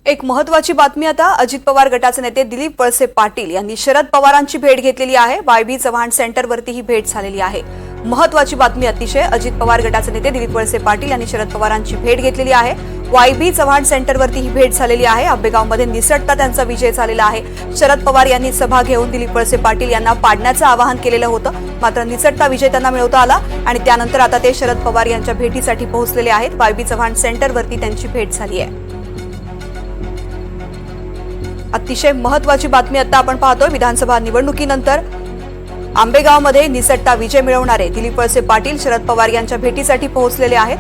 एक महत्त्वाची बातमी आता अजित पवार गटाचे नेते दिलीप वळसे पाटील यांनी शरद पवारांची भेट घेतलेली आहे। वायबी चव्हाण सेंटरवरती ही भेट झालेली आहे। महत्त्वाची बातमी अतिशय अजित पवार गटाचे नेते दिलीप वळसे पाटील यांनी शरद पवारांची भेट घेतलेली आहे। वायबी चव्हाण सेंटरवरती ही भेट झालेली आहे। आंबेगावमध्ये निसटता त्यांचा विजय झालेला आहे। शरद पवार यांनी सभा घेऊन दिलीप वळसे पाटील यांना पाडण्याचं आवाहन केलेलं होतं, मात्र निसटता विजय त्यांना मिळवता आला आणि त्यानंतर आता ते शरद पवार यांच्या भेटीसाठी पोहोचलेले आहेत। वायबी चव्हाण सेंटरवरती त्यांची भेट झाली आहे। अतिशय महत्त्वाची बातमी आता आपण पाहतोय। विधानसभा निवडणुकीनंतर आंबेगावमध्ये निसटता विजय मिळवणारे दिलीप वळसे पाटील शरद पवार यांच्या भेटीसाठी पोहोचलेले आहेत।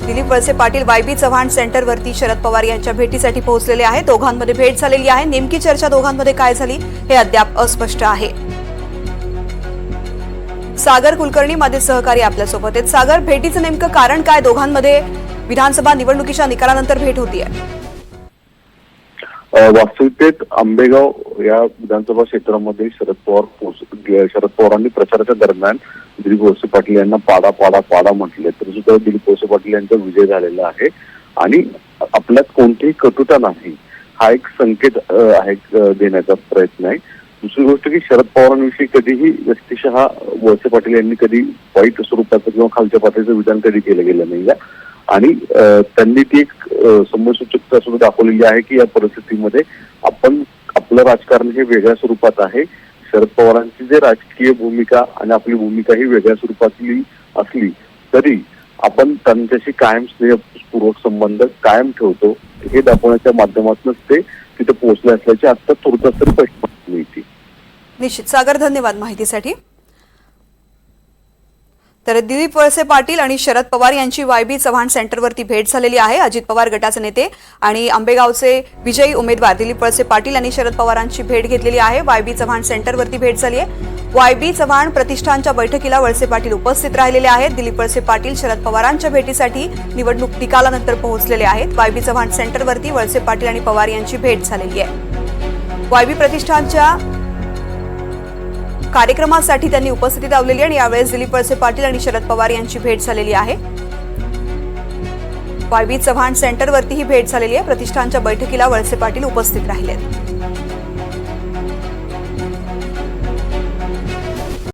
दिलीप वळसे पाटील वायबी चव्हाण सेंटरवरती शरद पवार यांच्या भेटीसाठी पोहोचलेले आहेत। दोघांमध्ये भेट झालेली आहे। नेमकी चर्चा दोघांमध्ये काय झाली हे अद्याप अस्पष्ट आहे। सागर कुलकर्णी माझे सहकारी आपल्यासोबत आहेत। सागर, भेटीचं नेमकं कारण काय? दोघांमध्ये विधानसभा निवडणुकीच्या निकालानंतर भेट होतीये। वास्तविकतेत आंबेगाव या विधानसभा क्षेत्रामध्ये शरद पवारांनी प्रचाराच्या दरम्यान दिलीप वळसे पाटील यांना पाडा पाडा पाडा म्हटले, तरी सुद्धा दिलीप वळसे पाटील यांचा विजय झालेला आहे आणि आपल्यात कोणतीही कटुता नाही हा एक संकेत आहे देण्याचा प्रयत्न आहे। दुसरी गोष्ट की शरद पवारांविषयी कधीही व्यक्तिशः वळसे पाटील यांनी कधी वाईट स्वरूपाचं किंवा खालच्या पातळीचं विधान कधी केलं गेलं नाही आणि त्यांनी ती एक समसूचकता सुद्धा दाखवलेली आहे की या परिस्थितीमध्ये आपण आपलं राजकारण हे वेगळ्या स्वरूपात आहे। शरद पवारांची जे राजकीय भूमिका आणि आपली भूमिका ही वेगळ्या स्वरूपातली असली तरी आपण त्यांच्याशी कायम स्नेहपूर्वक संबंध कायम ठेवतो हे दाखवण्याच्या माध्यमातूनच ते तिथे पोहोचले असल्याची आता तुर्तास तरी स्पष्ट मिळते। निश्चित सागर, धन्यवाद माहितीसाठी। तर दिलीप वळसे पाटील आणि शरद पवार यांची वायबी चव्हाण सेंटरवरती भेट झालेली आहे। अजित पवार गटाचे नेते आणि आंबेगावचे विजयी उमेदवार दिलीप वळसे पाटील यांनी शरद पवारांची भेट घेतलेली आहे। वायबी चव्हाण सेंटरवरती भेट झाली आहे। वायबी चव्हाण प्रतिष्ठानच्या बैठकीला वळसे पाटील उपस्थित राहिलेले आहेत। दिलीप वळसे पाटील शरद पवारांच्या भेटीसाठी निवडणूक निकालानंतर पोहोचलेले आहेत। वायबी चव्हाण सेंटरवरती वळसे पाटील आणि पवार यांची भेट झालेली आहे। वायबी प्रतिष्ठानच्या कार्यक्रमासाठी त्यांनी उपस्थिती लावलेली आणि यावेळेस दिलीप वळसे पाटील आणि शरद पवार यांची भेट झालेली आहे। वायबी चव्हाण सेंटरवरती ही भेट झालेली आहे। प्रतिष्ठानच्या बैठकीला वळसे पाटील उपस्थित राहिले।